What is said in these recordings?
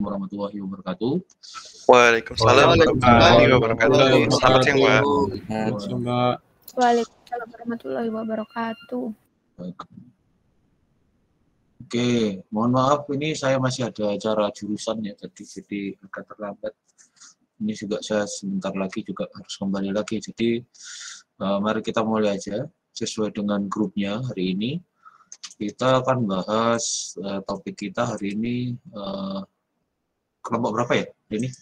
warahmatullahi wabarakatuh. Waalaikumsalam warahmatullahi wabarakatuh. Selamat siang, Pak. Waalaikumsalam warahmatullahi wabarakatuh. Baik. Oke, mohon maaf ini saya masih ada acara jurusan ya tadi, jadi agak terlambat. Ini juga saya sebentar lagi juga harus kembali lagi. Jadi mari kita mulai aja sesuai dengan grupnya hari ini. Kita akan bahas topik kita hari ini kelompok berapa ya ini?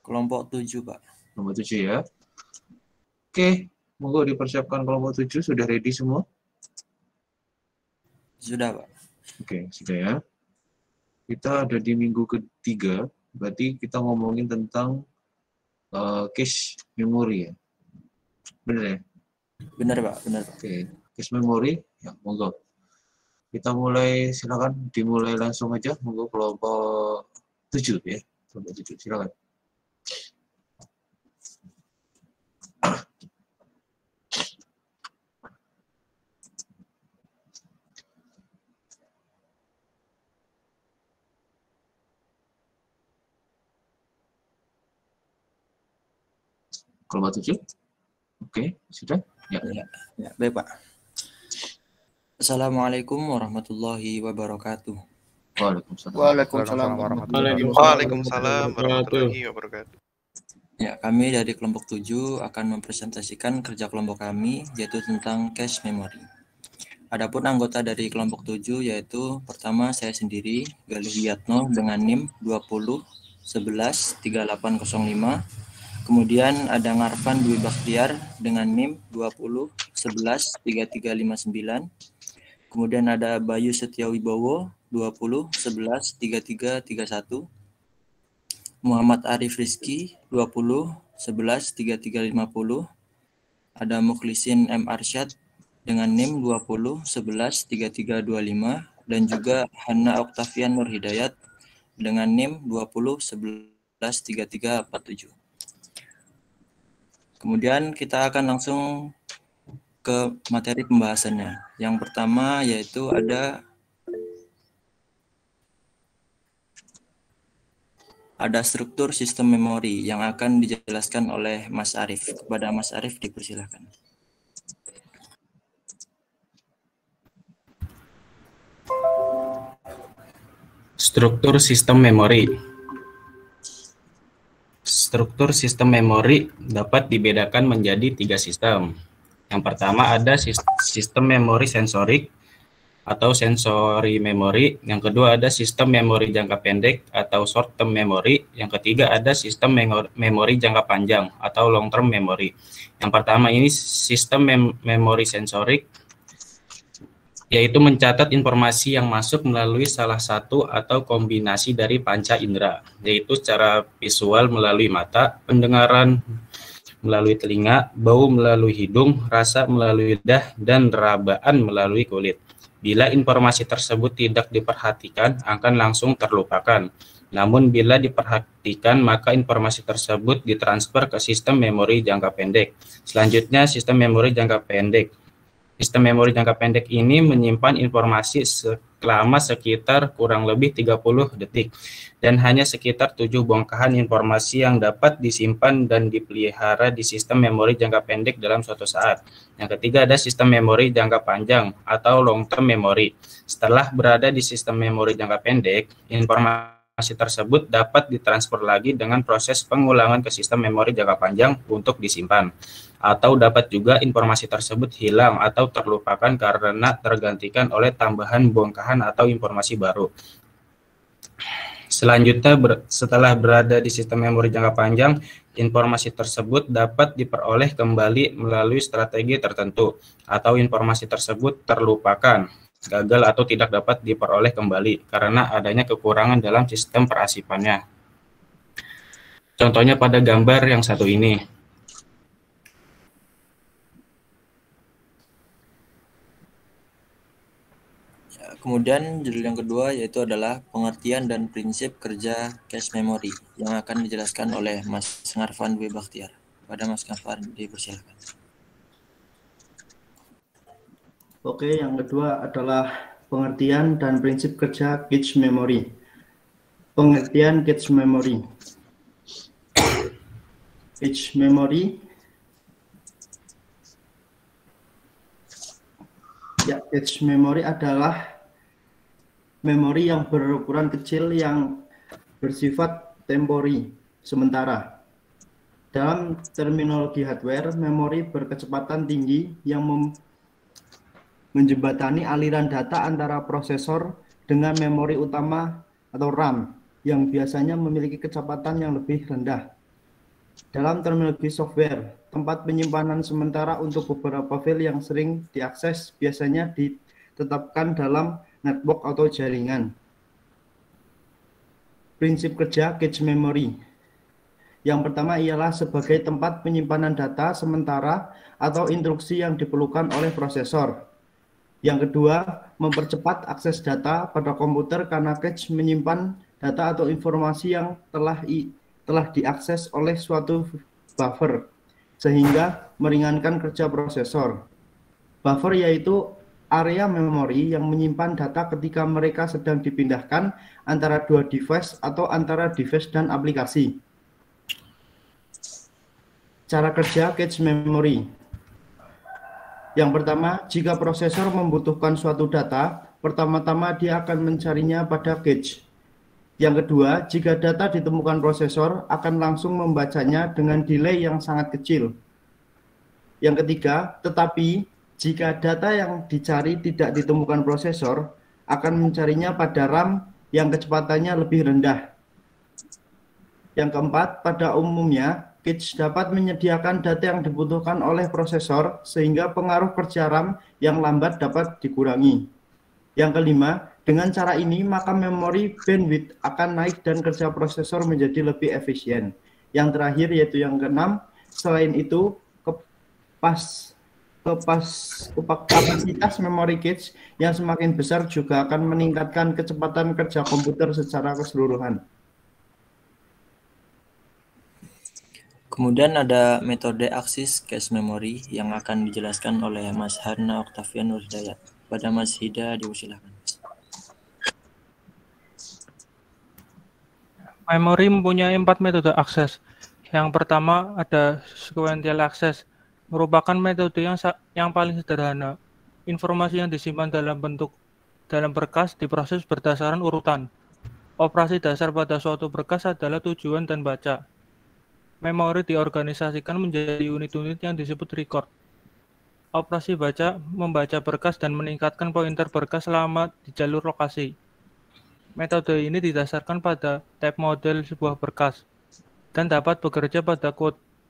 Kelompok 7, Pak. Kelompok 7 ya. Oke, monggo dipersiapkan kelompok 7, sudah ready semua? Sudah, Pak. Oke, sudah ya. Kita ada di minggu ketiga, berarti kita ngomongin tentang cache memory ya. Benar ya? Benar, Pak. Benar, Pak. Oke, cache memory, ya monggo. Kita mulai, silakan dimulai langsung aja, monggo kelompok 7 ya. Kelompok 7, silakan. Kelompok 7? Oke, sudah? Ya. Ya, baik, Pak. Assalamualaikum warahmatullahi wabarakatuh. Waalaikumsalam. Waalaikumsalam warahmatullahi wabarakatuh. Ya, kami dari kelompok 7 akan mempresentasikan kerja kelompok kami, yaitu tentang cache memory. Adapun anggota dari kelompok 7 yaitu pertama saya sendiri, Galih Wiyatno dengan NIM 20 11 3805. Kemudian ada Ngarfan Dwi Bakhtiar dengan NIM 20 11 3359. Kemudian ada Bayu Setiawibowo 20 11 3331. Muhammad Arif Rizky 20 11 3350. Ada Mukhlisin M Arsyad dengan NIM 20 11 3325 dan juga Hana Oktavian Nur Hidayat dengan NIM 20 11 3347. Kemudian kita akan langsung ke materi pembahasannya. Yang pertama yaitu ada struktur sistem memori yang akan dijelaskan oleh Mas Arif. Kepada Mas Arif dipersilakan. Struktur sistem memori. Struktur sistem memori dapat dibedakan menjadi 3 sistem. Yang pertama ada sistem memori sensorik atau sensory memory. Yang kedua ada sistem memori jangka pendek atau short term memory. Yang ketiga ada sistem memori jangka panjang atau long term memory. Yang pertama ini sistem memori sensorik, yaitu mencatat informasi yang masuk melalui salah satu atau kombinasi dari panca indera, yaitu secara visual melalui mata, pendengaran melalui telinga, bau melalui hidung, rasa melalui lidah, dan rabaan melalui kulit. Bila informasi tersebut tidak diperhatikan, akan langsung terlupakan. Namun bila diperhatikan, maka informasi tersebut ditransfer ke sistem memori jangka pendek. Selanjutnya, sistem memori jangka pendek. Sistem memori jangka pendek ini menyimpan informasi selama sekitar kurang lebih 30 detik dan hanya sekitar 7 bongkahan informasi yang dapat disimpan dan dipelihara di sistem memori jangka pendek dalam suatu saat. Yang ketiga ada sistem memori jangka panjang atau long term memory. Setelah berada di sistem memori jangka pendek, informasi tersebut dapat ditransfer lagi dengan proses pengulangan ke sistem memori jangka panjang untuk disimpan. Atau dapat juga informasi tersebut hilang atau terlupakan karena tergantikan oleh tambahan bongkahan atau informasi baru. Selanjutnya, setelah berada di sistem memori jangka panjang, informasi tersebut dapat diperoleh kembali melalui strategi tertentu, atau informasi tersebut terlupakan, gagal atau tidak dapat diperoleh kembali karena adanya kekurangan dalam sistem perarsipannya. Contohnya pada gambar yang satu ini. Kemudian judul yang kedua yaitu adalah pengertian dan prinsip kerja cache memory yang akan dijelaskan oleh Mas Ngarfan Dwi Bakhtiar. Pada Mas Ngarfan dipersilakan. Oke, yang kedua adalah pengertian dan prinsip kerja cache memory. Pengertian cache memory. Cache memory. Ya, cache memory adalah memori yang berukuran kecil yang bersifat temporary, sementara. Dalam terminologi hardware, memori berkecepatan tinggi yang menjembatani aliran data antara prosesor dengan memori utama atau RAM yang biasanya memiliki kecepatan yang lebih rendah. Dalam terminologi software, tempat penyimpanan sementara untuk beberapa file yang sering diakses biasanya ditetapkan dalam network atau jaringan. Prinsip kerja cache memory. Yang pertama ialah sebagai tempat penyimpanan data sementara atau instruksi yang diperlukan oleh prosesor. Yang kedua, mempercepat akses data pada komputer karena cache menyimpan data atau informasi yang telah diakses oleh suatu buffer, sehingga meringankan kerja prosesor. Buffer yaitu area memori yang menyimpan data ketika mereka sedang dipindahkan antara dua device atau antara device dan aplikasi. Cara kerja cache memory. Yang pertama, jika prosesor membutuhkan suatu data, pertama-tama dia akan mencarinya pada cache. Yang kedua, jika data ditemukan prosesor, akan langsung membacanya dengan delay yang sangat kecil. Yang ketiga, tetapi jika data yang dicari tidak ditemukan prosesor, akan mencarinya pada RAM yang kecepatannya lebih rendah. Yang keempat, pada umumnya, cache dapat menyediakan data yang dibutuhkan oleh prosesor sehingga pengaruh kerja RAM yang lambat dapat dikurangi. Yang kelima, dengan cara ini maka memori bandwidth akan naik dan kerja prosesor menjadi lebih efisien. Yang terakhir yaitu yang keenam, selain itu kapasitas memori cache yang semakin besar juga akan meningkatkan kecepatan kerja komputer secara keseluruhan. Kemudian ada metode aksis cache memory yang akan dijelaskan oleh Mas Harna Oktavian Nurhidayat. Pada Mas Hida dipersilakan. Memori mempunyai 4 metode akses. Yang pertama ada sequential access, merupakan metode yang paling sederhana. Informasi yang disimpan dalam berkas diproses berdasarkan urutan. Operasi dasar pada suatu berkas adalah tujuan dan baca. Memori diorganisasikan menjadi unit-unit yang disebut record. Operasi baca membaca berkas dan meningkatkan pointer berkas selama di jalur lokasi. Metode ini didasarkan pada type model sebuah berkas dan dapat bekerja pada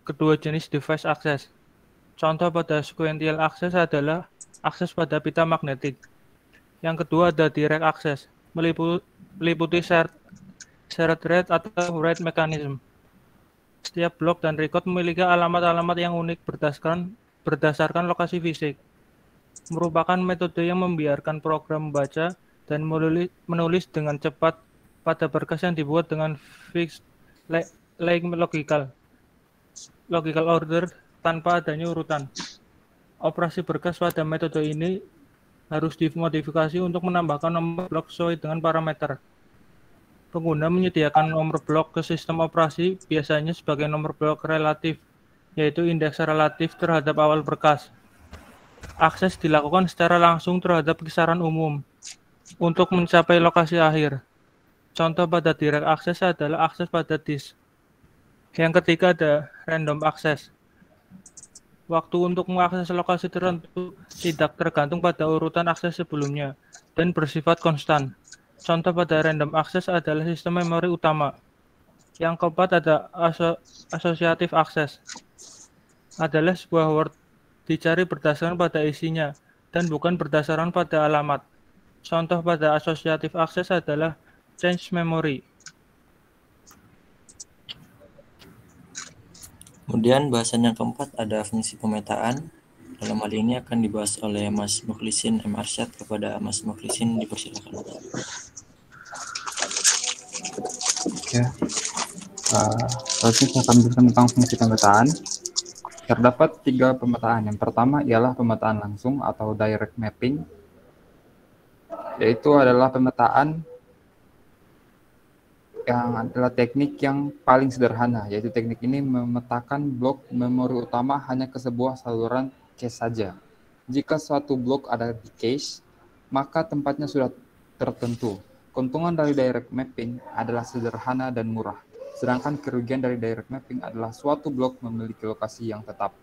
kedua jenis device access. Contoh pada sequential access adalah akses pada pita magnetik. Yang kedua ada direct access, meliputi shared read atau write mechanism. Setiap blok dan record memiliki alamat-alamat yang unik berdasarkan lokasi fisik. Merupakan metode yang membiarkan program membaca dan menulis dengan cepat pada berkas yang dibuat dengan fixed logical order tanpa adanya urutan. Operasi berkas pada metode ini harus dimodifikasi untuk menambahkan nomor blok sesuai dengan parameter. Pengguna menyediakan nomor blok ke sistem operasi biasanya sebagai nomor blok relatif, yaitu indeks relatif terhadap awal berkas. Akses dilakukan secara langsung terhadap kisaran umum untuk mencapai lokasi akhir. Contoh pada direct access adalah akses pada disk. Yang ketiga ada random access. Waktu untuk mengakses lokasi tertentu tidak tergantung pada urutan akses sebelumnya dan bersifat konstan. Contoh pada random access adalah sistem memori utama. Yang keempat ada associative access. Adalah sebuah word dicari berdasarkan pada isinya dan bukan berdasarkan pada alamat. Contoh pada associative access adalah change memory. Kemudian bahasan yang keempat ada fungsi pemetaan. Dalam hal ini akan dibahas oleh Mas Mukhlisin M. Arsyad. Kepada Mas Mukhlisin dipersilakan. Ya, saya akan berbicara tentang fungsi pemetaan. Terdapat 3 pemetaan. Yang pertama ialah pemetaan langsung atau direct mapping, yaitu adalah pemetaan yang adalah teknik yang paling sederhana, yaitu teknik ini memetakan blok memori utama hanya ke sebuah saluran cache saja. Jika suatu blok ada di cache, maka tempatnya sudah tertentu. Keuntungan dari direct mapping adalah sederhana dan murah, sedangkan kerugian dari direct mapping adalah suatu blok memiliki lokasi yang tetap.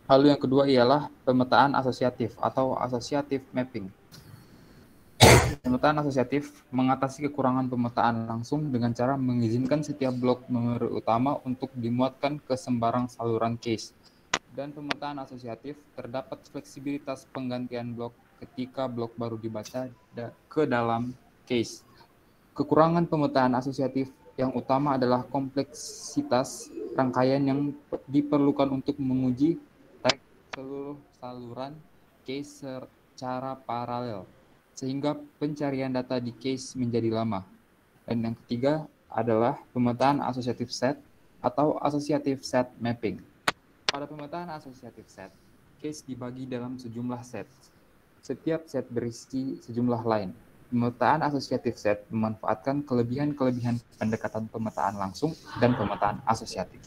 Lalu yang kedua ialah pemetaan asosiatif atau associative mapping. Pemetaan asosiatif mengatasi kekurangan pemetaan langsung dengan cara mengizinkan setiap blok memori utama untuk dimuatkan ke sembarang saluran cache. Dan pemetaan asosiatif terdapat fleksibilitas penggantian blok ketika blok baru dibaca ke dalam cache. Kekurangan pemetaan asosiatif yang utama adalah kompleksitas rangkaian yang diperlukan untuk menguji tag seluruh saluran cache secara paralel, sehingga pencarian data di cache menjadi lama. Dan yang ketiga adalah pemetaan associative set atau associative set mapping. Pada pemetaan associative set, cache dibagi dalam sejumlah set. Setiap set berisi sejumlah line. Pemetaan associative set memanfaatkan kelebihan-kelebihan pendekatan pemetaan langsung dan pemetaan asosiatif.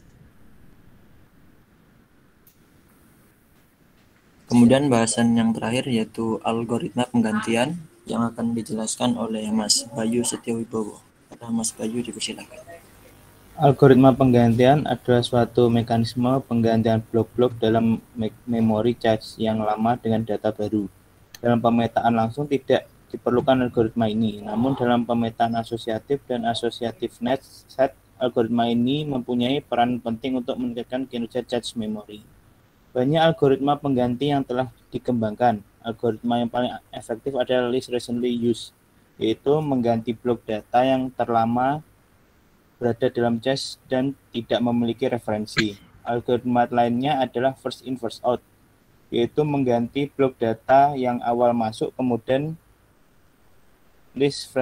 Kemudian bahasan yang terakhir yaitu algoritma penggantian yang akan dijelaskan oleh Mas Bayu Setiawibowo. Mas Bayu dipersilakan. Algoritma penggantian adalah suatu mekanisme penggantian blok-blok dalam memori cache yang lama dengan data baru. Dalam pemetaan langsung tidak diperlukan algoritma ini, namun dalam pemetaan asosiatif dan associative net set, algoritma ini mempunyai peran penting untuk meningkatkan kinerja cache memori. Banyak algoritma pengganti yang telah dikembangkan. Algoritma yang paling efektif adalah least recently used, yaitu mengganti blok data yang terlama berada dalam cache dan tidak memiliki referensi. Algoritma lainnya adalah first in first out, yaitu mengganti blok data yang awal masuk kemudian least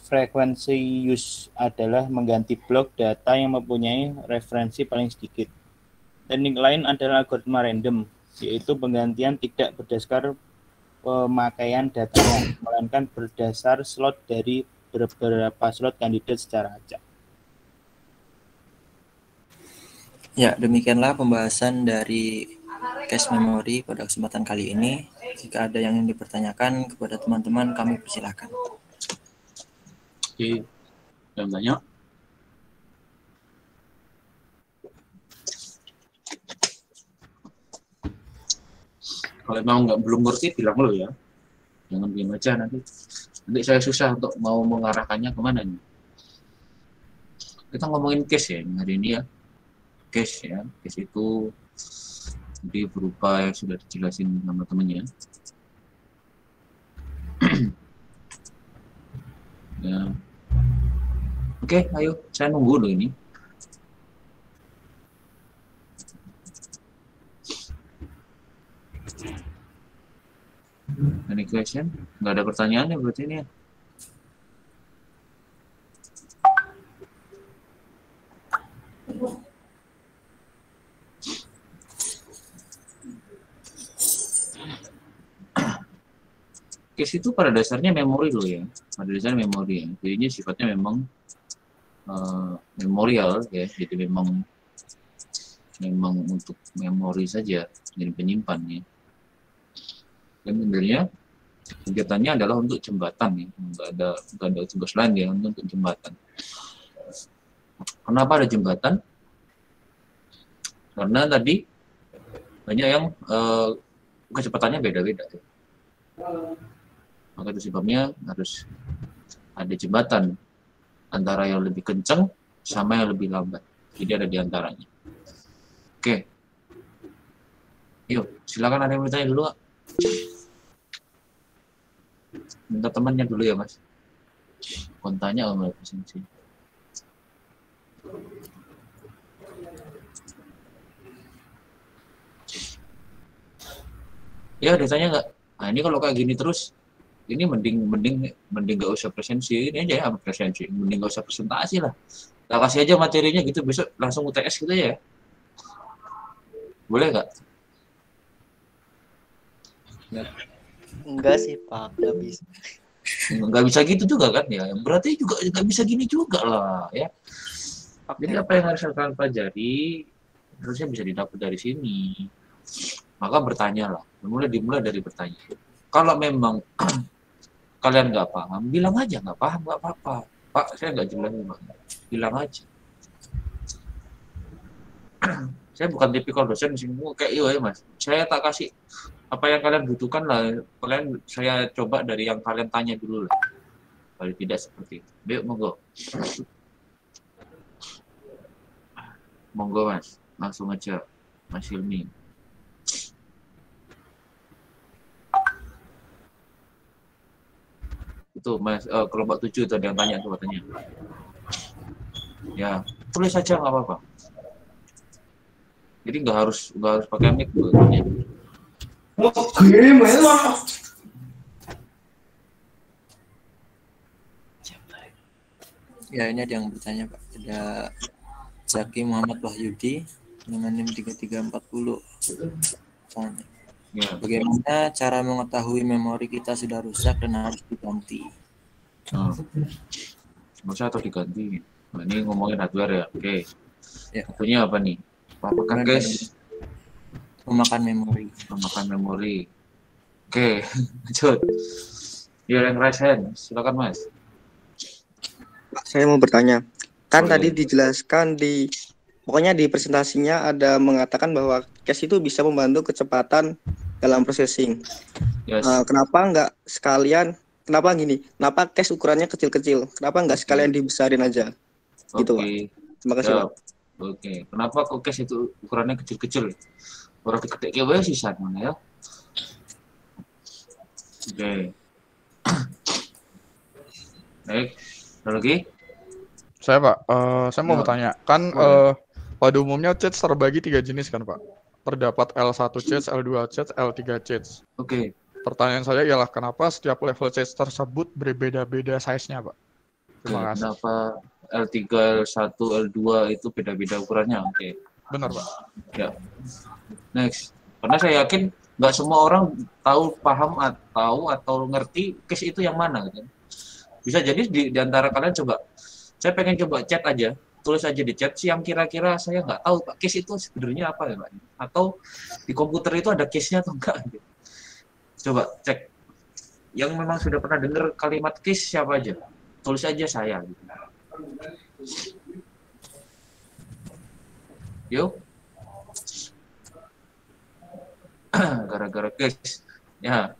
frequency use adalah mengganti blok data yang mempunyai referensi paling sedikit. Teknik lain adalah algoritma random, yaitu penggantian tidak berdasar pemakaian datanya, melainkan berdasar slot dari beberapa slot kandidat secara acak. Ya, demikianlah pembahasan dari cache memory pada kesempatan kali ini. Jika ada yang ingin dipertanyakan kepada teman-teman, kami persilakan. Oke, yang banyak. Kalau memang belum ngerti, bilang lo ya. Jangan diam aja nanti. Nanti saya susah untuk mau mengarahkannya kemana nih. Kita ngomongin case ya hari ini ya. Case ya. Case itu jadi berupa yang sudah dijelasin sama temennya. Ya. Oke, ayo. Saya nunggu loh ini. Any question? Nggak ada pertanyaan ya berarti ini ya? Case itu pada dasarnya memori dulu ya. Pada dasarnya memori ya. Jadinya sifatnya memang memorial ya. Jadi memang untuk memori saja, jadi penyimpan ya. Dan sebenarnya kegiatannya adalah untuk jembatan ya, nggak ada tugas lain ya untuk jembatan. Kenapa ada jembatan? Karena tadi banyak yang kecepatannya beda-beda ya. Maka itu sebabnya harus ada jembatan antara yang lebih kencang sama yang lebih lambat. Jadi ada di antaranya. Oke. Yuk, silakan ada yang bertanya dulu, Kak. Minta temannya dulu ya, Mas. Kontaknya sama presentasi. Ya, udah tanya nggak? Nah, ini kalau kayak gini terus, ini mending nggak usah presensi, ini aja ya presensi, mending nggak usah presentasi lah. Kita kasih aja materinya gitu, besok langsung UTS gitu ya. Boleh nggak? Enggak sih Pak, nggak bisa. Nggak bisa gitu juga kan ya. Berarti juga nggak bisa gini juga lah ya. Jadi apa yang harus kalian pelajari harusnya bisa didapat dari sini. Maka bertanyalah. Dimulai dari bertanya. Kalau memang kalian nggak paham, bilang aja nggak paham, nggak apa-apa. Pak, saya nggak jelas gimana. Bilang aja. Saya bukan tipikal dosen di sini kayak iya ya mas. Saya tak kasih apa yang kalian butuhkan lah. Kalian saya coba dari yang kalian tanya dulu lah. Kalau tidak seperti itu. Yuk monggo. Monggo mas, langsung aja Mas Hilmi. Itu mas kelompok 7 itu ada yang tanya tuh katanya. Ya tulis saja nggak apa-apa. Jadi nggak harus pakai mic buatnya. Ya, ini ada yang bertanya Pak. Ada Zaki Muhammad Wahyudi dengan NIM 3340. Tanya. Ya. Bagaimana cara mengetahui memori kita sudah rusak dan harus diganti? Rusak atau diganti? Nah, ini ngomongin hardware ya. Oke. Ya. Satunya apa nih? Apakah cache memakan memori? Memakan memori. Oke, lanjut. Yang raise hand, silakan Mas. Pak, saya mau bertanya. Kan tadi dijelaskan pokoknya di presentasinya ada mengatakan bahwa cache itu bisa membantu kecepatan dalam processing. Yes. Kenapa gini? Kenapa cache ukurannya kecil-kecil? Kenapa nggak sekalian dibesarin aja? Gitu, Pak. Terima kasih, Pak. Oke. Kenapa kok cache itu ukurannya kecil-kecil? Orang diketik wae sih sana ya. Oke. Baik. Ada lagi? Saya Pak, saya mau bertanya. Kan pada umumnya cache terbagi 3 jenis kan Pak? Terdapat L1 cache, L2 cache, L3 cache. Oke. Pertanyaan saya ialah kenapa setiap level cache tersebut berbeda-beda size-nya Pak? Terima kasih. Kenapa L3, L1, L2 itu beda-beda ukurannya? Oke. Benar Pak. Ya. Next. Karena saya yakin nggak semua orang paham atau ngerti cache itu yang mana kan. Bisa jadi di antara kalian coba, saya pengen coba chat aja, tulis aja di chat yang kira-kira saya nggak tahu Pak cache itu sebenarnya apa ya Pak, atau di komputer itu ada cache-nya atau enggak gitu. Coba cek yang memang sudah pernah dengar kalimat cache siapa aja, tulis aja saya gitu. Yuk. Gara-gara cache ya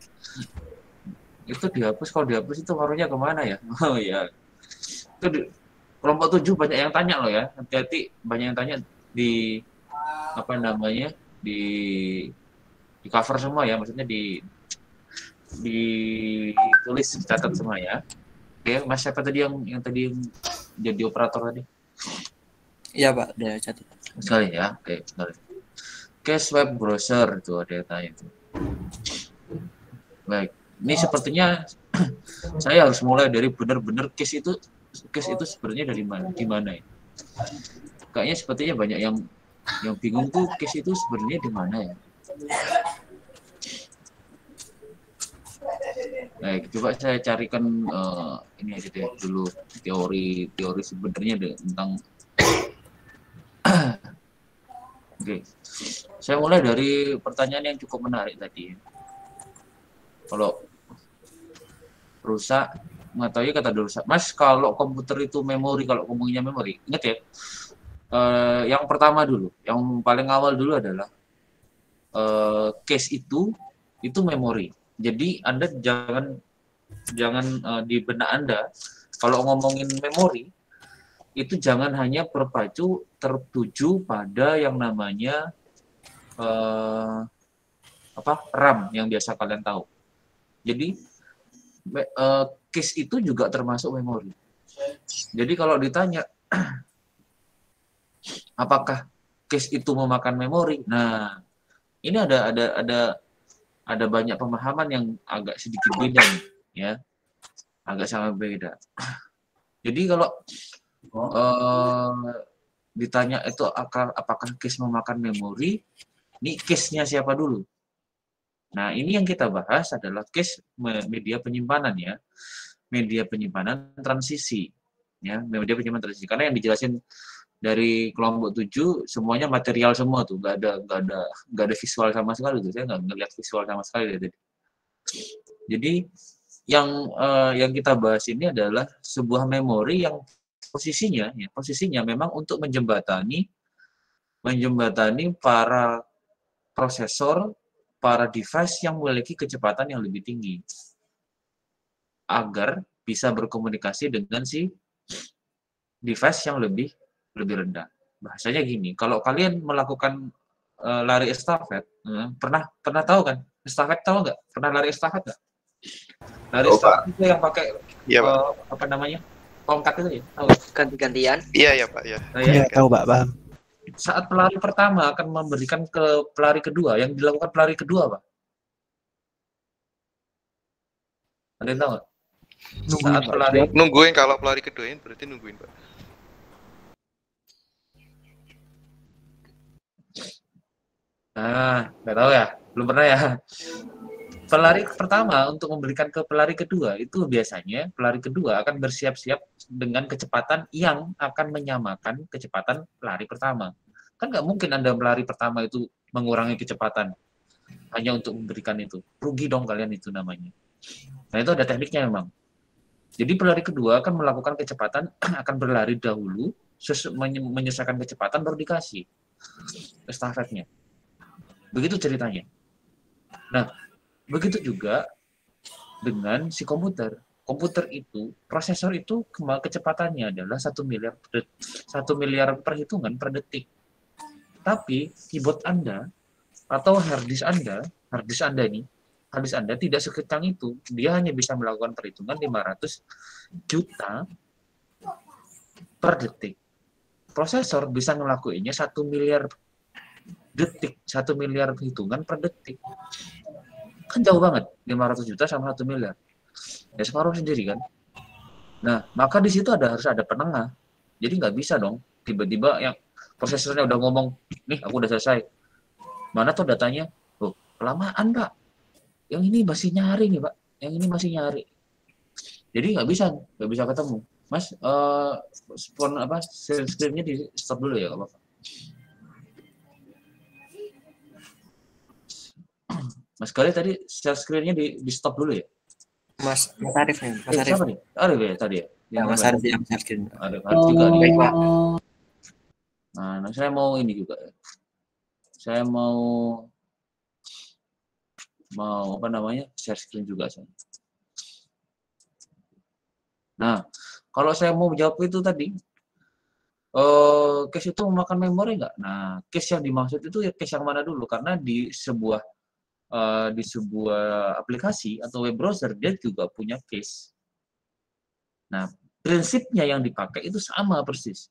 itu dihapus. Kalau dihapus itu ngaruhnya kemana ya? Oh ya, itu kelompok 7 banyak yang tanya loh ya, hati-hati, banyak yang tanya di apa namanya di cover semua ya, maksudnya ditulis, dicatat semua ya. Oke, Mas siapa tadi yang jadi operator tadi? Iya Pak, udah catat sekali ya. Oke, sekali. Cache web browser itu ada yang tanya itu. Baik. Ini sepertinya saya harus mulai dari benar-benar cache itu sebenarnya dari mana, di mana ya? Kayaknya sepertinya banyak yang bingung tuh cache itu sebenarnya di mana ya? Baik, coba saya carikan ini aja deh dulu teori sebenarnya tentang. Oke, saya mulai dari pertanyaan yang cukup menarik tadi. Kalau rusak, mengetahui kata rusak. Mas, kalau komputer itu memori, kalau ngomongnya memori, ingat ya, yang pertama dulu, yang paling awal dulu adalah cache itu memori. Jadi Anda jangan di benak Anda, kalau ngomongin memori, itu jangan hanya tertuju pada yang namanya RAM yang biasa kalian tahu. Jadi cache itu juga termasuk memori. Jadi kalau ditanya apakah cache itu memakan memori? Nah, ini ada banyak pemahaman yang agak sedikit beda nih, ya. Agak sangat beda. Jadi kalau ditanya itu apakah cache memakan memori, ini cache-nya siapa dulu? Nah, ini yang kita bahas adalah cache media penyimpanan ya. media penyimpanan transisi. Ya, media penyimpanan transisi. Karena yang dijelasin dari kelompok 7 semuanya material semua tuh, nggak ada visual sama sekali tuh. Saya nggak ngeliat visual sama sekali tadi. Jadi yang kita bahas ini adalah sebuah memori yang posisinya memang untuk menjembatani para prosesor, para device yang memiliki kecepatan yang lebih tinggi agar bisa berkomunikasi dengan si device yang lebih rendah. Bahasanya gini, kalau kalian melakukan lari estafet, pernah tahu kan? Estafet tahu nggak? Pernah lari estafet nggak? Lari estafet itu yang pakai apa namanya? Tongkat itu ya? Tahu? Ganti-gantian? Iya Pak. Iya. Iya, tahu Pak, paham. Saat pelari pertama akan memberikan ke pelari kedua, yang dilakukan pelari kedua, Pak. Ada yang tahu nggak? Saat pelari Nungguin, kalau pelari kedua ini berarti nungguin, Pak. Nah, nggak tahu ya, belum pernah ya. Pelari pertama untuk memberikan ke pelari kedua itu biasanya pelari kedua akan bersiap-siap dengan kecepatan yang akan menyamakan kecepatan pelari pertama. Kan nggak mungkin Anda pelari pertama itu mengurangi kecepatan hanya untuk memberikan itu. Rugi dong kalian itu namanya. Nah itu ada tekniknya memang. Jadi pelari kedua akan melakukan kecepatan, akan berlari dahulu, menyesuaikan kecepatan baru dikasih estafetnya. Begitu ceritanya. Nah, begitu juga dengan si komputer. Komputer itu, prosesor itu kecepatannya adalah 1 miliar perhitungan per detik. Tapi keyboard Anda atau hard disk Anda tidak sekencang itu. Dia hanya bisa melakukan perhitungan 500 juta per detik. Prosesor bisa ngelakuinnya 1 miliar detik, 1 miliar hitungan per detik. Kan jauh banget, 500 juta sama 1 miliar. Ya separuh sendiri kan. Nah, maka di situ harus ada penengah. Jadi nggak bisa dong, tiba-tiba yang prosesornya udah ngomong, nih aku udah selesai. Mana tuh datanya? Oh, kelamaan Pak. Yang ini masih nyari nih Pak. Yang ini masih nyari. Jadi nggak bisa ketemu. Mas, share screen-nya di stop dulu ya, Pak. Mas Gali tadi share screen-nya di stop dulu ya? Mas Arif nih. Mas Arif. Siapa nih? Arif ya tadi ya? Mas Arif yang share screen. Arif juga nih. Baik, Pak. Nah, saya mau ini juga. Saya mau apa namanya? Share screen juga saya. Nah, kalau saya mau jawab itu tadi, case itu memakan memori nggak? Nah, case yang dimaksud itu ya case yang mana dulu? Karena di sebuah aplikasi atau web browser dia juga punya case. Nah, prinsipnya yang dipakai itu sama persis.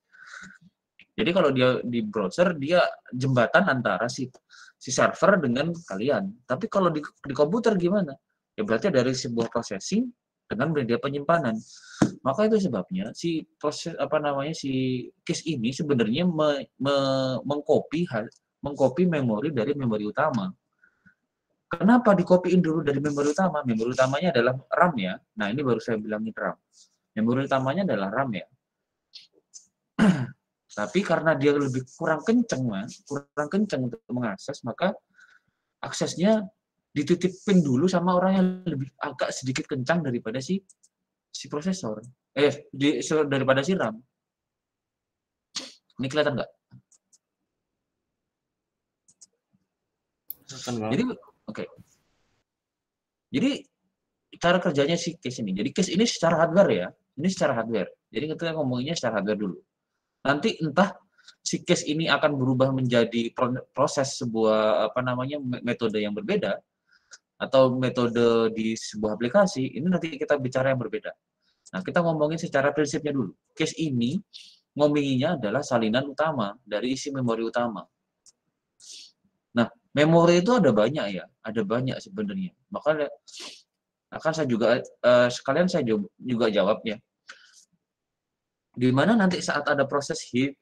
Jadi kalau dia di browser dia jembatan antara si server dengan kalian. Tapi kalau di komputer gimana? Ya berarti dari sebuah processing dengan media penyimpanan. Maka itu sebabnya si case ini sebenarnya mengcopy memori dari memori utama. Kenapa dikopiin dulu dari memori utama? Memori utamanya adalah RAM ya. Nah, ini baru saya bilangin RAM. Memori utamanya adalah RAM ya. Tapi karena dia lebih kurang kenceng untuk mengakses, maka aksesnya dititipin dulu sama orang yang lebih agak sedikit kencang daripada si prosesor. Daripada si RAM. Ini kelihatan nggak? Jadi oke. Jadi cara kerjanya si case ini. Jadi case ini secara hardware ya. Ini secara hardware. Jadi kita ngomonginnya secara hardware dulu. Nanti entah si case ini akan berubah menjadi proses sebuah metode yang berbeda atau metode di sebuah aplikasi. Ini nanti kita bicara yang berbeda. Nah, kita ngomongin secara prinsipnya dulu. Case ini ngomonginnya adalah salinan utama dari isi memori utama. Nah, memori itu ada banyak ya, ada banyak sebenarnya. Makanya akan saya juga sekalian saya juga jawab ya. Di mana nanti saat ada proses hit,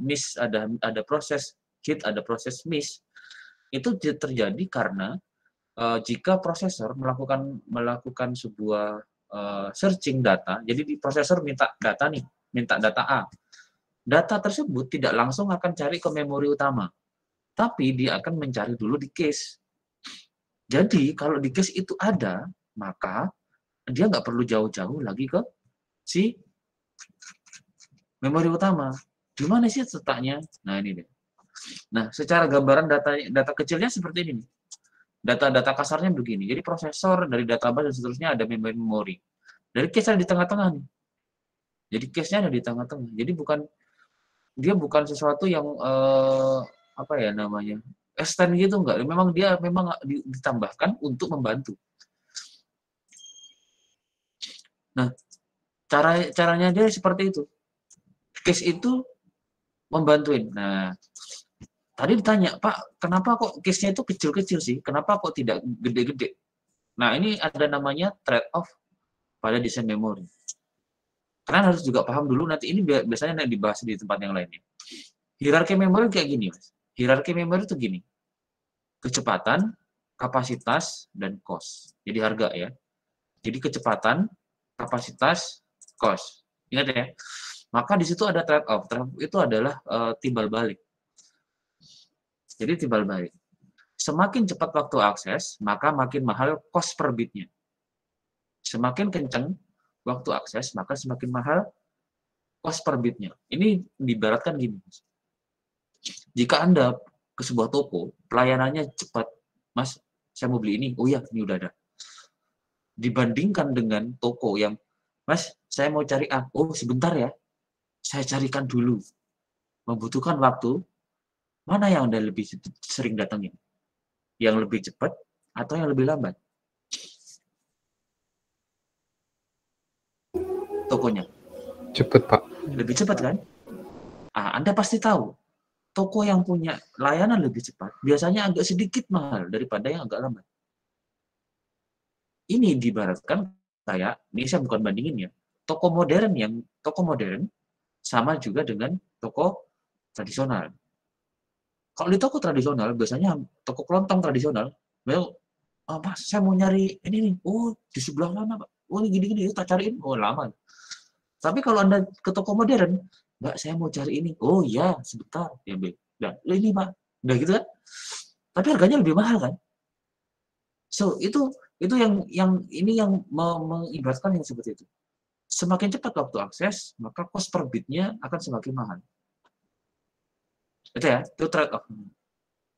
miss, ada proses hit, ada proses miss, itu terjadi karena jika prosesor melakukan sebuah searching data, jadi di prosesor minta data nih, minta data A. Data tersebut tidak langsung akan cari ke memori utama, tapi dia akan mencari dulu di cache. Jadi kalau di cache itu ada, maka dia nggak perlu jauh-jauh lagi ke si memori utama. Di mana sih letaknya? Nah ini deh. Nah secara gambaran data kecilnya seperti ini nih. Data-data kasarnya begini. Jadi prosesor dari database dan seterusnya ada memori. Dari cache ada di tengah-tengah nih. Jadi cache-nya ada di tengah-tengah. Jadi dia bukan sesuatu yang apa ya namanya, extend gitu enggak. Memang dia ditambahkan untuk membantu. Nah, caranya dia seperti itu. Cache itu membantuin. Nah, tadi ditanya, Pak, kenapa kok cache-nya itu kecil-kecil sih? Kenapa kok tidak gede-gede? Nah, ini ada namanya trade-off pada desain memori. Kalian harus juga paham dulu, nanti ini biasanya dibahas di tempat yang lainnya. Hierarki memori kayak gini, Mas. Hierarki memori itu gini. Kecepatan, kapasitas, dan cost. Jadi harga ya. Jadi kecepatan, kapasitas, cost. Ingat ya. Maka di situ ada trade-off. Trade-off itu adalah timbal balik. Jadi timbal balik. Semakin cepat waktu akses, maka makin mahal cost per bitnya. Semakin kencang waktu akses, maka semakin mahal cost per bitnya. Ini diibaratkan gini. Jika Anda ke sebuah toko, pelayanannya cepat. Mas, saya mau beli ini. Oh iya, ini udah ada. Dibandingkan dengan toko yang, Mas, saya mau cari A. Oh, sebentar ya. Saya carikan dulu. Membutuhkan waktu. Mana yang Anda lebih sering datangin? Yang lebih cepat atau yang lebih lambat? Tokonya. Cepet, Pak. Lebih cepat kan? Anda pasti tahu. Toko yang punya layanan lebih cepat biasanya agak sedikit mahal daripada yang agak lambat. Ini diibaratkan kayak, ini saya bukan bandingin ya, toko modern sama juga dengan toko tradisional. Kalau di toko tradisional, biasanya toko kelontong tradisional, Mas, saya mau nyari ini nih, oh di sebelah mana Pak? Oh ini gini-gini, tak cariin, oh lama. Tapi kalau Anda ke toko modern, Mbak, saya mau cari ini, oh iya, sebentar, ya Mbak. Nah, ini Pak, udah gitu kan? Tapi harganya lebih mahal kan? So itu yang mengibaratkan yang seperti itu. Semakin cepat waktu akses, maka cost per bitnya akan semakin mahal. Itu ya, itu trade-off.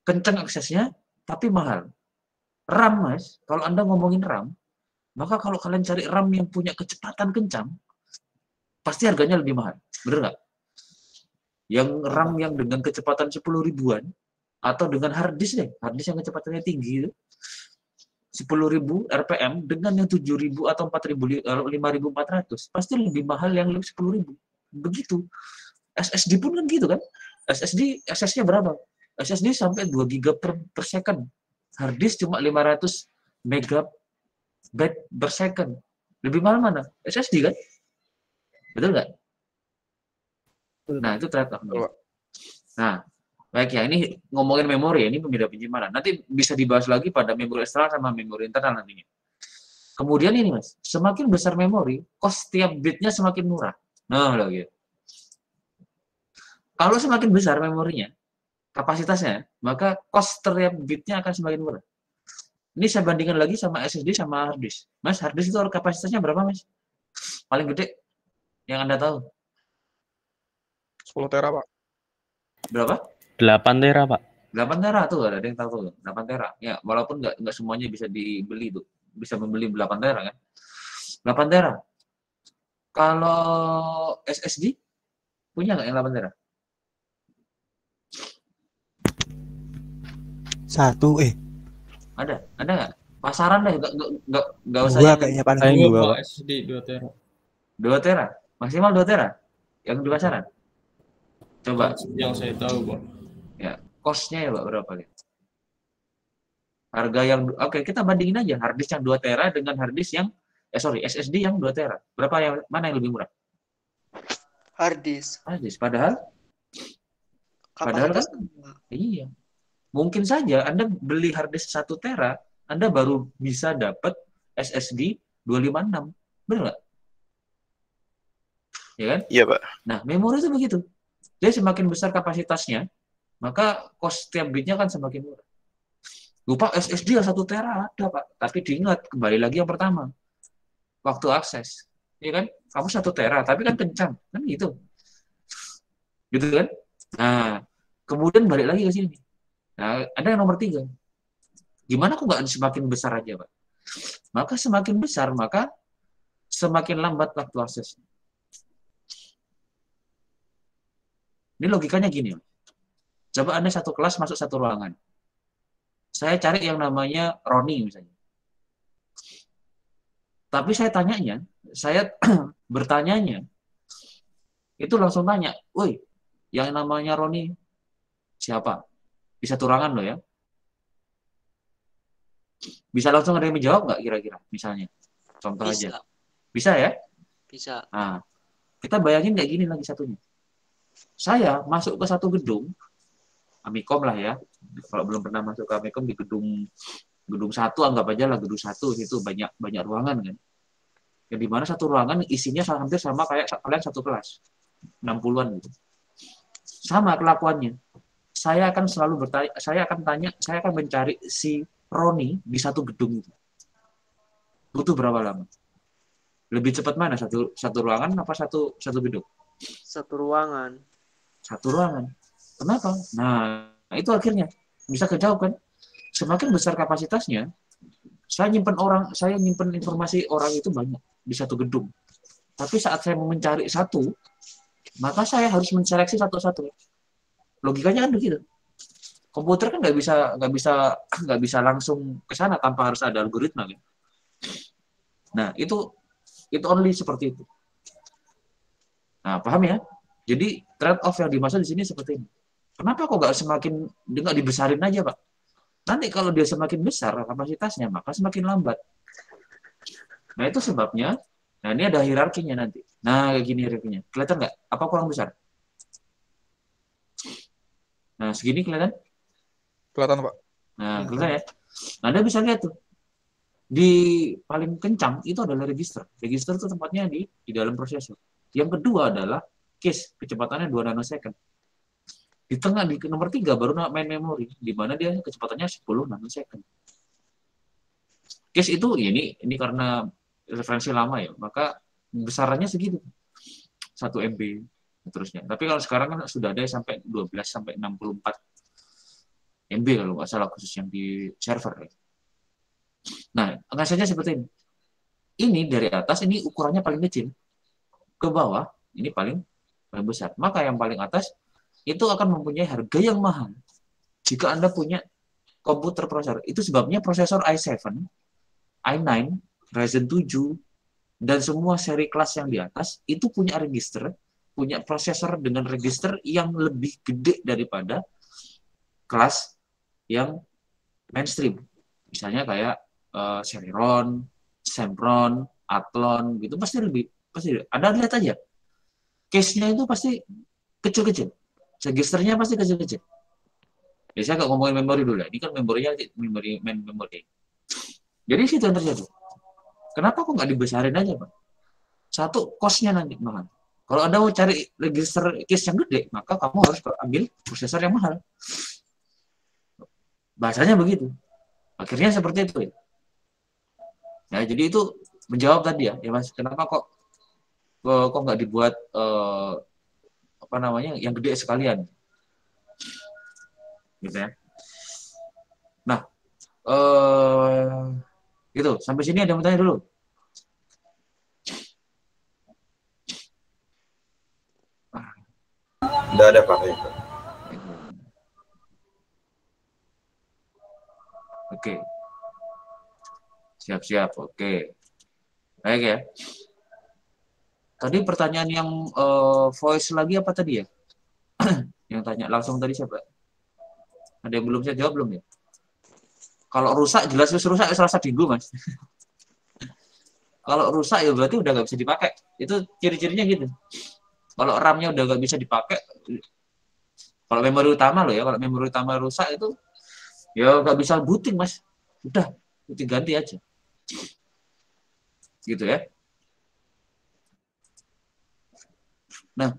Kencang aksesnya, tapi mahal. RAM, Mas, kalau Anda ngomongin RAM, maka kalau kalian cari RAM yang punya kecepatan kencang, pasti harganya lebih mahal. Bener nggak? Yang RAM yang dengan kecepatan 10 ribuan, atau dengan hard disk deh, hard disk yang kecepatannya tinggi itu, 10.000 RPM dengan yang 7.000 atau 5.400 pasti lebih mahal yang 10.000. Begitu. SSD pun kan gitu kan. SSD-nya berapa? SSD sampai 2 GB per second. Hard disk cuma 500 MB per second. Lebih mahal mana? SSD kan? Betul nggak? Nah, itu trade-off. Nah, baik ya, ini ngomongin memori ya, ini pemindah penyimpanan. Nanti bisa dibahas lagi pada memori eksternal sama memori internal nantinya. Kemudian ini Mas, semakin besar memori, cost tiap bitnya semakin murah. Nah, gitu. Kalau semakin besar memorinya, kapasitasnya, maka cost tiap bitnya akan semakin murah. Ini saya bandingkan lagi sama SSD sama hard disk. Mas, hard disk itu kapasitasnya berapa, Mas? Paling gede yang Anda tahu? 10 tera, Pak. Berapa? 8 tera, Pak. 8 tera tuh, ada yang tahu tuh. 8 tera. Ya, walaupun nggak semuanya bisa dibeli tuh. Bisa membeli 8 tera kan. 8 tera. Kalau SSD punya nggak yang 8 tera? 1 Ada nggak? Pasaran deh, nggak usah. Gua kayaknya paling Pak, SSD 2 tera. 2 tera, maksimal 2 tera. Yang di pasaran. Coba. Yang saya tahu, Pak. Ya, cost-nya ya, Pak, berapa ya? Harga yang oke, kita bandingin aja hard disk yang 2 tera dengan hard disk yang SSD yang 2 tera. Berapa yang mana yang lebih murah? Hard disk. Hard disk. Padahal kan, iya. Mungkin saja Anda beli hard disk 1 tera, Anda baru bisa dapat SSD 256. Benar nggak? Ya kan? Iya, Pak. Nah, memori itu begitu. Dia semakin besar kapasitasnya, maka cost setiap bitnya kan semakin murah. Lupa SSD yang 1 tera ada, Pak. Tapi diingat, kembali lagi yang pertama. Waktu akses. Ya kan? Kamu 1 tera, tapi kan kencang. Kan gitu. Gitu kan? Nah, kemudian balik lagi ke sini. Nah, ada yang nomor 3. Gimana kok nggak semakin besar aja, Pak? Maka semakin besar, maka semakin lambat waktu akses. Ini logikanya gini. Coba Anda satu kelas masuk satu ruangan. Saya cari yang namanya Roni misalnya. Tapi saya tanyanya, saya bertanyanya, itu langsung tanya, woi, yang namanya Roni siapa? Di satu ruangan loh ya. Bisa langsung ada yang menjawab nggak kira-kira? Misalnya, contoh Bisa. aja. Bisa ya? Bisa. Nah, kita bayangin kayak gini lagi satunya. Saya masuk ke satu gedung, Amikom lah ya. Kalau belum pernah masuk ke Amikom di gedung 1, anggap aja lah gedung 1 itu banyak ruangan kan. Yang dimana satu ruangan isinya hampir sama kayak kalian satu kelas, 60-an gitu. Sama kelakuannya. Saya akan selalu bertanya, saya akan mencari si Roni di satu gedung itu. Butuh berapa lama? Lebih cepat mana? Satu ruangan apa satu gedung? Satu ruangan. Satu ruangan. Kenapa? Nah, itu akhirnya bisa kejawab kan? Semakin besar kapasitasnya, saya nyimpen informasi orang itu banyak di satu gedung. Tapi saat saya mau mencari satu, maka saya harus menseleksi satu-satu. Logikanya kan begitu. Komputer kan nggak bisa langsung ke sana tanpa harus ada algoritma kan. Nah, itu only seperti itu. Nah, paham ya? Jadi trade off yang dimaksud di sini seperti ini. Kenapa kok nggak dibesarin aja, Pak? Nanti kalau dia semakin besar kapasitasnya, maka semakin lambat. Nah, itu sebabnya. Nah, ini ada hierarkinya nanti. Nah, kayak gini hierarkinya. Kelihatan nggak? Apa kurang besar? Nah, segini kelihatan? Kelihatan, Pak. Nah, kelihatan ya? Nah, Anda bisa lihat tuh. Di paling kencang itu adalah register. Register itu tempatnya di dalam prosesor. Yang kedua adalah cache, kecepatannya 2 nanosecond. Di tengah, di nomor 3 baru main memori, di mana dia kecepatannya 10 nanosecond. Cache itu, ya ini karena referensi lama ya, maka besarannya segitu. 1 MB, terusnya. Tapi kalau sekarang kan sudah ada sampai 12 sampai 64 MB kalau nggak salah, khusus yang di server. Ya. Nah, ngasihnya seperti ini. Ini dari atas, ini ukurannya paling kecil. Ke bawah, ini paling besar. Maka yang paling atas, itu akan mempunyai harga yang mahal. Jika Anda punya komputer prosesor. Itu sebabnya prosesor i7, i9, Ryzen 7, dan semua seri kelas yang di atas, itu punya register, punya prosesor dengan register yang lebih gede daripada kelas yang mainstream. Misalnya kayak Celeron, Sempron, Athlon, gitu pasti Anda lihat aja. Case-nya itu pasti kecil-kecil. Registernya pasti kecil-kecil. Ya, saya nggak ngomongin memori dulu ya. Ini kan memorinya memori. Jadi situ yang terjadi. Kenapa kok nggak dibesarin aja, Pak? Satu, cost-nya nanti mahal. Kalau Anda mau cari register case yang gede, maka kamu harus ambil prosesor yang mahal. Bahasanya begitu. Akhirnya seperti itu ya. Ya, jadi itu menjawab tadi ya Mas, kenapa kok nggak dibuat yang gede sekalian, gitu ya. Nah, gitu. Sampai sini ada yang mau tanya dulu? Tidak ada Pak. Oke. Siap-siap, oke. Baik ya. Tadi pertanyaan yang voice lagi apa tadi ya? Yang tanya langsung tadi siapa? Ada yang belum saya jawab belum ya? Kalau rusak, jelas rusak Selasa Minggu, Mas. Kalau rusak ya berarti udah nggak bisa dipakai. Itu ciri-cirinya gitu. Kalau RAM-nya udah nggak bisa dipakai, kalau memori utama loh ya, kalau memori utama rusak itu ya nggak bisa booting, Mas. Udah, ganti aja. Gitu ya. Nah,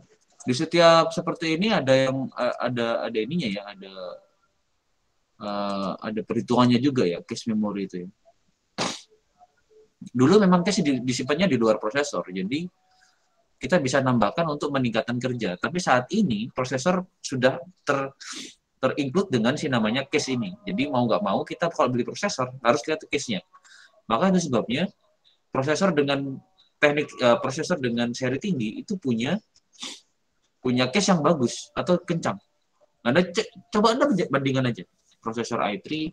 di setiap seperti ini ada yang ada ininya ya, ada perhitungannya juga ya, cache memory itu ya. Dulu memang cache disimpannya di luar prosesor, jadi kita bisa nambahkan untuk meningkatkan kerja. Tapi saat ini prosesor sudah terinclude dengan si namanya cache ini. Jadi mau nggak mau kita kalau beli prosesor harus lihat cache-nya. Maka itu sebabnya prosesor dengan prosesor dengan seri tinggi itu punya cache yang bagus atau kencang. Coba Anda bandingkan aja prosesor i3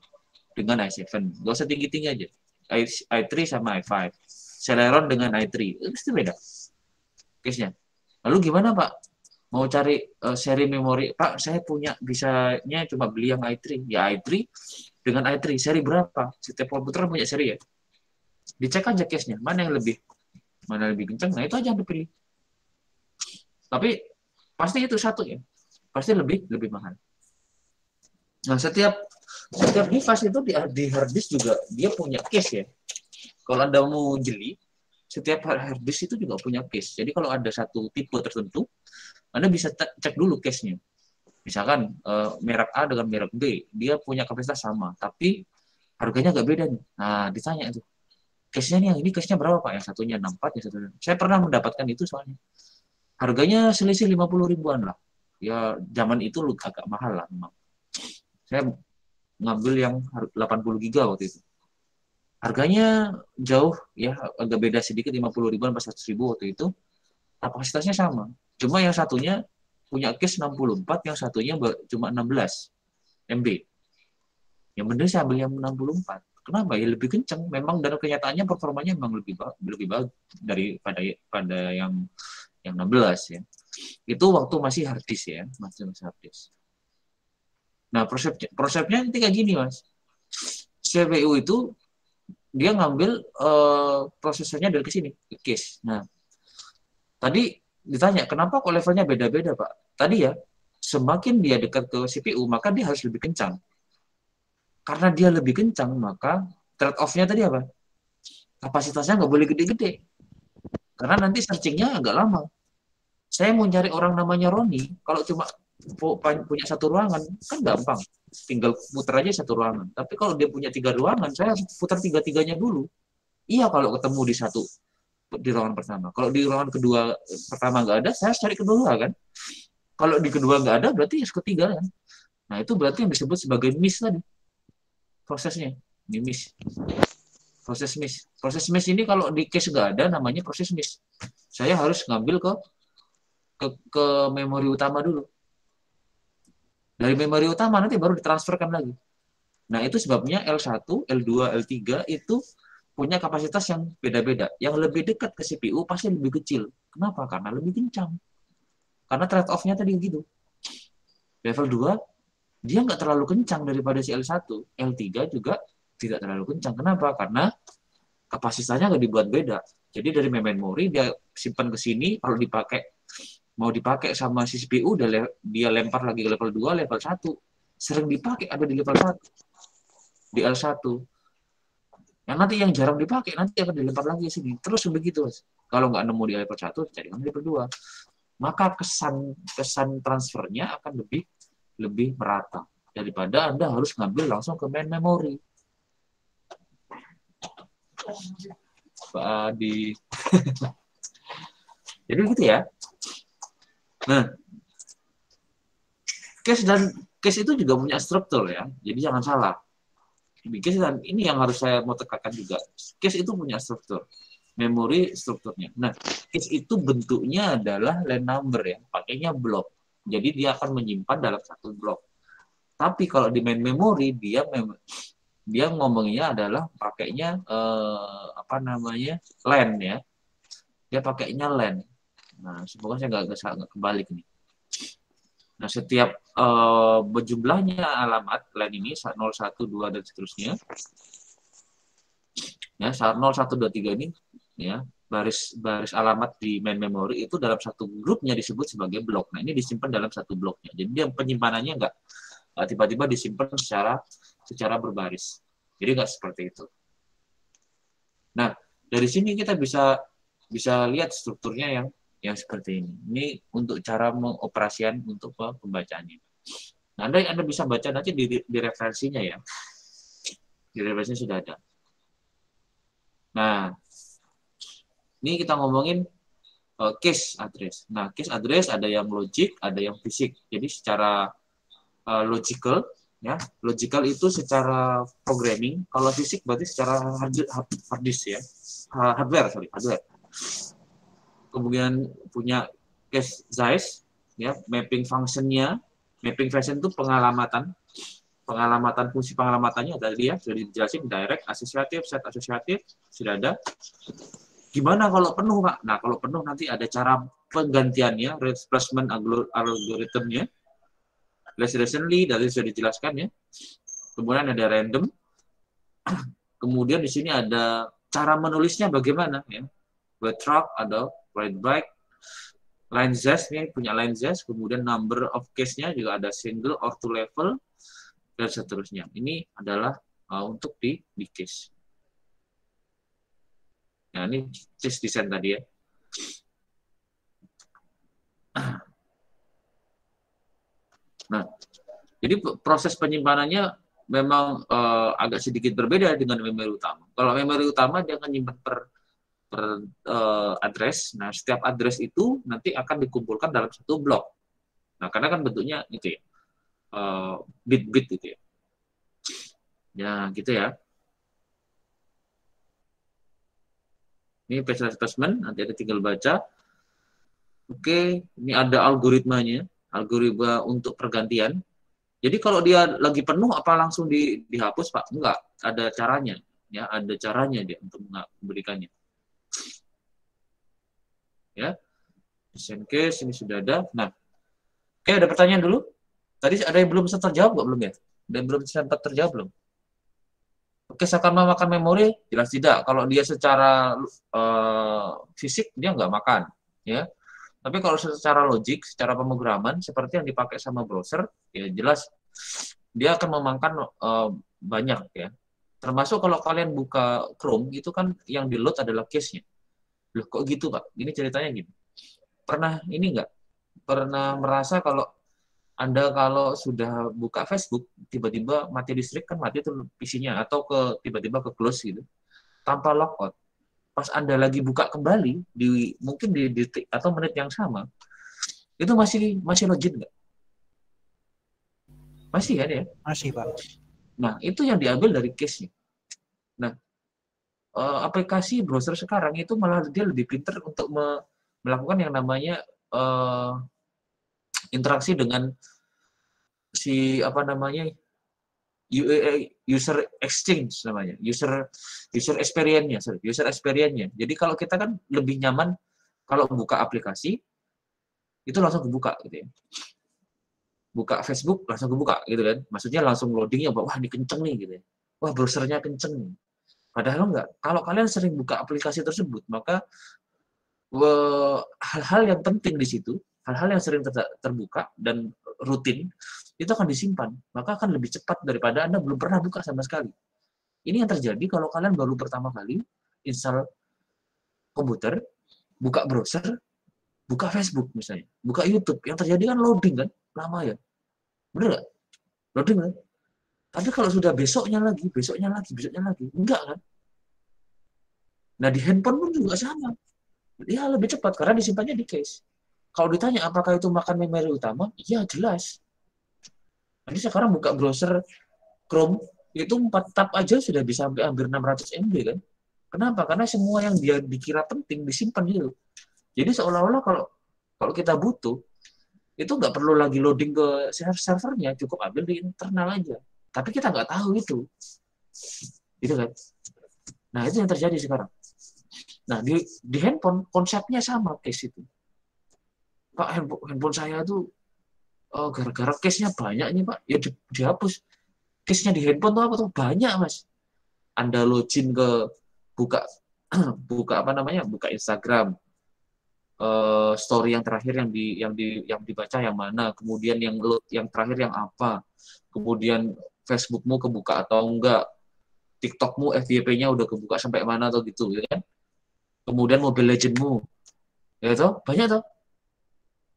dengan i7. Nggak usah tinggi-tinggi aja. i3 sama i5. Celeron dengan i3. Itu beda cache-nya. Lalu gimana Pak? Mau cari seri memori, Pak, saya punya bisanya cuma beli yang i3. Ya i3 dengan i3, seri berapa? Setiap komputer punya seri ya. Dicek aja cache-nya, mana yang lebih kencang, nah itu aja yang dipilih. Tapi pasti itu satu ya, pasti lebih mahal. Nah setiap device itu di hard disk juga dia punya cache ya. Kalau Anda mau jeli, setiap hard disk itu juga punya cache. Jadi kalau ada satu tipe tertentu, Anda bisa cek dulu cache-nya. Misalkan merek A dengan merek B, dia punya kapasitas sama, tapi harganya agak beda nih. Nah ditanya tuh, cache-nya nih yang ini cache-nya berapa Pak? Yang satunya 64, yang satunya. Saya pernah mendapatkan itu soalnya. Harganya selisih 50 ribuan lah. Ya zaman itu agak mahal lah memang. Saya ngambil yang 80 giga waktu itu. Harganya jauh ya, agak beda sedikit, 50 ribuan pas 100 ribu waktu itu. Kapasitasnya sama. Cuma yang satunya punya cache 64, yang satunya cuma 16 MB. Yang benar saya ambil yang 64. Kenapa? Ya lebih kencang. Memang dalam kenyataannya performanya memang lebih bagus daripada yang 16 ya. Itu waktu masih hard disk ya, masih hard disk. Nah, prosesnya nanti kayak gini, Mas. CPU itu dia ngambil prosesornya dari sini, ke cache. Nah, tadi ditanya, kenapa kok levelnya beda-beda, Pak? Tadi ya, semakin dia dekat ke CPU, maka dia harus lebih kencang. Karena dia lebih kencang, maka trade-off-nya tadi apa? Kapasitasnya nggak boleh gede-gede. Karena nanti searching-nya agak lama. Saya mau cari orang namanya Roni, kalau cuma punya satu ruangan, kan gampang. Tinggal putar aja satu ruangan. Tapi kalau dia punya 3 ruangan, saya harus putar 3-3-nya dulu. Iya kalau ketemu di ruangan pertama. Kalau di ruangan pertama nggak ada, saya harus cari kedua kan. Kalau di kedua nggak ada, berarti harus ketiga kan. Nah itu berarti yang disebut sebagai miss tadi. Prosesnya, ini miss. Proses miss. Proses miss ini kalau di cache nggak ada, namanya proses miss. Saya harus ngambil ke memori utama dulu. Dari memori utama nanti baru ditransferkan lagi. Nah itu sebabnya L1, L2, L3 itu punya kapasitas yang beda-beda. Yang lebih dekat ke CPU pasti lebih kecil. Kenapa? Karena lebih kencang. Karena trade-off-nya tadi gitu. Level 2 dia nggak terlalu kencang daripada si L1. L3 juga tidak terlalu kencang. Kenapa? Karena kapasitasnya nggak dibuat beda. Jadi dari memori dia simpan ke sini, kalau mau dipakai sama si CPU, dia lempar lagi ke level 2, level 1. Sering dipakai ada di level 1. Di L1. Yang nanti yang jarang dipakai, nanti akan dilempar lagi ke sini. Terus begitu. Kalau nggak nemu di level 1, cari di level 2. Maka kesan transfernya akan lebih merata daripada Anda harus ngambil langsung ke main memory. Pak Adi. Jadi gitu ya. Nah, cache itu juga punya struktur ya. Jadi jangan salah. Cache dan ini yang harus saya mau tekankan juga. Cache itu punya struktur. Memori strukturnya. Nah, cache itu bentuknya adalah line number ya. Pakainya blok. Jadi dia akan menyimpan dalam satu blok. Tapi kalau di main memory dia ngomongnya adalah pakainya LAN ya. Dia pakainya LAN. Nah, semoga saya nggak kebalik nih. Nah, setiap berjumlahnya alamat LAN ini 0, 1, 2 dan seterusnya. Ya, 0, 1, 2, 3 ini ya, baris alamat di main memory itu dalam satu grupnya disebut sebagai blok. Nah, ini disimpan dalam satu bloknya. Jadi dia penyimpanannya nggak tiba-tiba disimpan secara berbaris. Jadi nggak seperti itu. Nah, dari sini kita bisa lihat strukturnya yang yang seperti ini. Ini untuk cara mengoperasikan untuk pembacaannya. Nah, Anda bisa baca nanti di referensinya ya. Di referensinya sudah ada. Nah, ini kita ngomongin case address. Nah, case address ada yang logic, ada yang fisik. Jadi secara logical, ya, logical itu secara programming. Kalau fisik berarti secara hard disk ya, hardware. Kemudian punya case size, ya, mapping functionnya. Mapping function itu pengalamatan fungsi pengalamatannya tadi ya sudah dijelasin, direct, asosiatif, set asosiatif sudah ada. Gimana kalau penuh, Pak? Nah, kalau penuh nanti ada cara penggantiannya, replacement algoritmnya. Less recently dari sudah dijelaskan ya. Kemudian ada random. Kemudian di sini ada cara menulisnya bagaimana ya. Write track ada write byte. Line zest nih punya line zest, kemudian number of case-nya juga ada single or two level dan seterusnya. Ini adalah untuk di case. Nah, ini case design tadi ya. Nah, jadi proses penyimpanannya memang agak sedikit berbeda dengan memori utama. Kalau memori utama dia akan nyimpan per address. Nah, setiap address itu nanti akan dikumpulkan dalam satu blok. Nah, karena kan bentuknya itu ya, bit-bit gitu ya. Ya, gitu ya. Ini page replacement, nanti ada tinggal baca. Oke, ini ada algoritmanya, algoritma untuk pergantian. Jadi kalau dia lagi penuh, apa langsung dihapus, Pak? Enggak, ada caranya. Ya, ada caranya dia untuk memberikannya. Ya, design case ini sudah ada. Nah, oke, ada pertanyaan dulu. Tadi ada yang belum sempat terjawab nggak belum ya? Ada yang belum sempat terjawab belum? Oke, akan memakan memori? Jelas tidak. Kalau dia secara fisik dia nggak makan, ya. Tapi kalau secara logik, secara pemrograman seperti yang dipakai sama browser, ya jelas dia akan memakan banyak ya. Termasuk kalau kalian buka Chrome itu kan yang di load adalah case-nya. Loh, kok gitu, Pak? Ini ceritanya gini. Pernah ini nggak? Pernah merasa kalau Anda kalau sudah buka Facebook, tiba-tiba mati listrik, kan mati tuh PC-nya, atau tiba-tiba ke close gitu, tanpa logout. Pas Anda lagi buka kembali, mungkin di detik atau menit yang sama, itu masih login nggak? Masih kan ya? Masih, Pak. Nah, itu yang diambil dari case-nya. Nah, aplikasi browser sekarang itu malah dia lebih pintar untuk melakukan yang namanya interaksi dengan user exchange namanya, user experience-nya. Jadi kalau kita kan lebih nyaman kalau buka aplikasi itu langsung kebuka gitu ya. Buka Facebook langsung kebuka gitu kan. Maksudnya langsung loadingnya, wah ini kenceng nih gitu ya. Wah browsernya kenceng. Padahal enggak. Kalau kalian sering buka aplikasi tersebut, maka hal-hal yang penting di situ, hal-hal yang sering terbuka dan rutin, itu akan disimpan. Maka akan lebih cepat daripada Anda belum pernah buka sama sekali. Ini yang terjadi kalau kalian baru pertama kali install komputer, buka browser, buka Facebook misalnya, buka YouTube. Yang terjadi kan loading kan, lama ya. Bener nggak? Loading kan? Tapi kalau sudah besoknya lagi, enggak kan? Nah di handphone pun juga sama. Ya lebih cepat karena disimpannya di cache. Kalau ditanya apakah itu makan memori utama, iya jelas. Nanti sekarang buka browser Chrome, itu 4 tab aja sudah bisa sampai hampir 600 MB kan? Kenapa? Karena semua yang dia dikira penting disimpan dulu. Jadi seolah-olah kalau kita butuh, itu nggak perlu lagi loading ke servernya, cukup ambil di internal aja. Tapi kita nggak tahu itu. Gitu kan? Nah, itu yang terjadi sekarang. Nah, di handphone konsepnya sama case itu. Pak, handphone saya tuh gara-gara case-nya banyak nih, Pak. Ya dihapus. Case-nya di handphone tuh apa tuh? Banyak, Mas. Anda login ke buka Instagram. Story yang terakhir yang dibaca yang mana, kemudian yang terakhir yang apa. Kemudian Facebookmu kebuka atau enggak, TikTokmu FYP-nya udah kebuka sampai mana atau gitu ya kan. Kemudian Mobile Legend-mu Ya toh, banyak toh.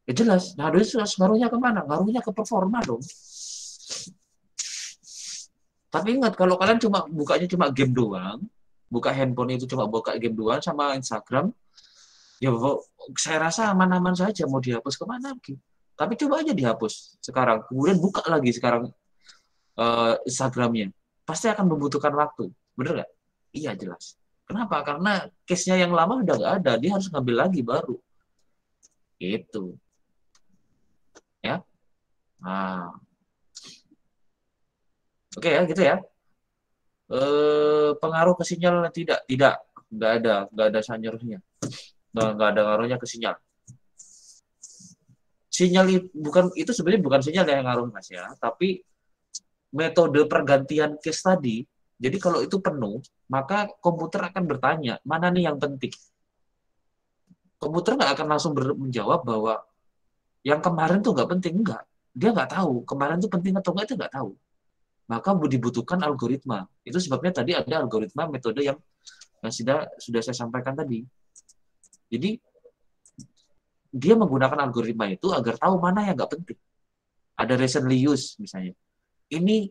Ya jelas. Nah, itu ngaruhnya kemana? Ngaruhnya ke performa dong. Tapi ingat, kalau kalian bukanya cuma game doang, buka handphone itu cuma buka game doang sama Instagram, ya saya rasa aman-aman saja, mau dihapus kemana lagi. Tapi coba aja dihapus sekarang, kemudian buka lagi sekarang Instagramnya. Pasti akan membutuhkan waktu, bener nggak? Iya jelas. Kenapa? Karena case-nya yang lama udah nggak ada, dia harus ngambil lagi baru. Gitu. Ya. Nah. Oke ya, gitu ya. Pengaruh ke sinyal tidak, nggak ada sinyalnya, nggak ada ngaruhnya ke sinyal. Sinyal itu sebenarnya bukan sinyal yang ngaruh Mas ya, tapi metode pergantian case tadi. Jadi kalau itu penuh, maka komputer akan bertanya mana nih yang penting. Komputer nggak akan langsung menjawab bahwa yang kemarin tuh nggak penting, enggak. Dia nggak tahu kemarin tuh penting atau enggak, itu nggak tahu. Maka dibutuhkan algoritma. Itu sebabnya tadi ada algoritma metode yang sudah saya sampaikan tadi. Jadi dia menggunakan algoritma itu agar tahu mana yang nggak penting. Ada recently used misalnya. Ini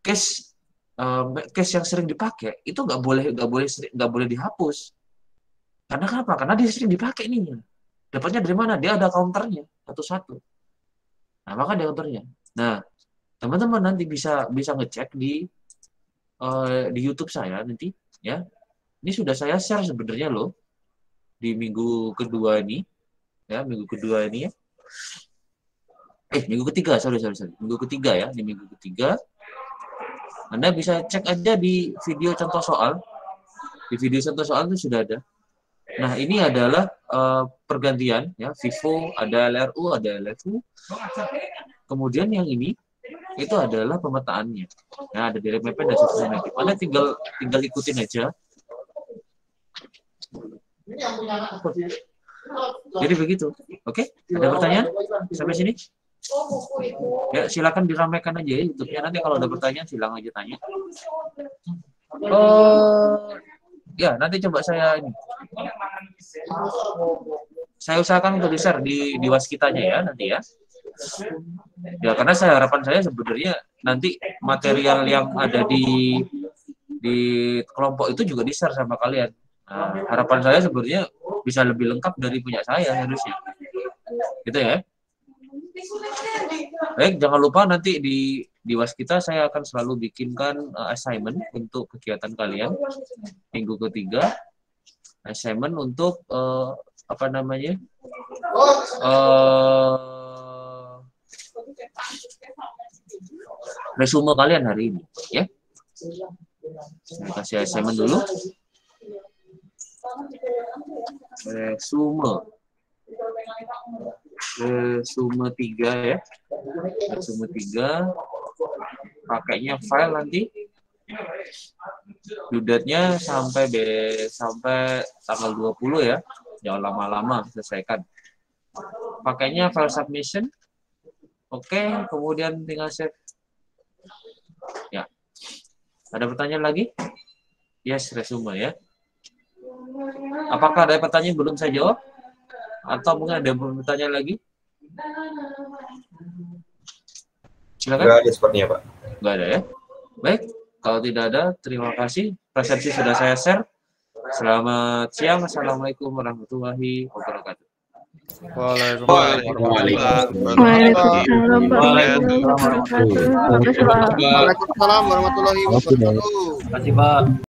case yang sering dipakai itu nggak boleh dihapus. Karena kenapa? Karena dia sering dipakai nih. Dapatnya dari mana? Dia ada counternya satu-satu. Nah, maka ada counternya. Nah, teman-teman nanti bisa ngecek di YouTube saya nanti ya. Ini sudah saya share sebenarnya loh di minggu kedua ini ya, minggu ketiga sorry. Minggu ketiga ya, di minggu ketiga. Anda bisa cek aja di video contoh soal. Di video contoh soal itu sudah ada. Nah, ini adalah pergantian ya, FIFO, ada LRU, ada LFU. Kemudian yang ini itu adalah pemetaannya. Nah, ada direct map dan seterusnya. Anda tinggal ikutin aja. Jadi begitu. Oke? Ada pertanyaan sampai sini? Ya, silakan diramaikan aja ya YouTube-nya. Nanti kalau ada pertanyaan silakan aja tanya. Ya, nanti coba saya usahakan untuk di-share di waskitanya ya nanti ya. Ya, karena harapan saya sebenarnya nanti material yang ada di kelompok itu juga di-share sama kalian. Nah, harapan saya sebenarnya bisa lebih lengkap dari punya saya harusnya. Gitu ya. Baik, jangan lupa nanti di waskita saya akan selalu bikinkan assignment untuk kegiatan kalian minggu ketiga. Assignment untuk resume kalian hari ini ya. Saya kasih assignment dulu. Resume 3 ya. Resume 3 pakainya file nanti. Due date-nya sampai tanggal 20 ya. Jangan lama-lama, selesaikan. Pakainya file submission. Oke, kemudian tinggal save. Ya. Ada pertanyaan lagi? Yes, resume ya. Apakah ada pertanyaan belum saya jawab? Atau mungkin ada pertanyaan lagi? Silakan. Enggak ada sepertinya, Pak. Enggak ada ya. Baik, kalau tidak ada, terima kasih. Presentasi sudah saya share. Selamat siang. Assalamualaikum warahmatullahi wabarakatuh. Waalaikumsalam warahmatullahi wabarakatuh. Waalaikumsalam warahmatullahi wabarakatuh. Terima kasih, Pak.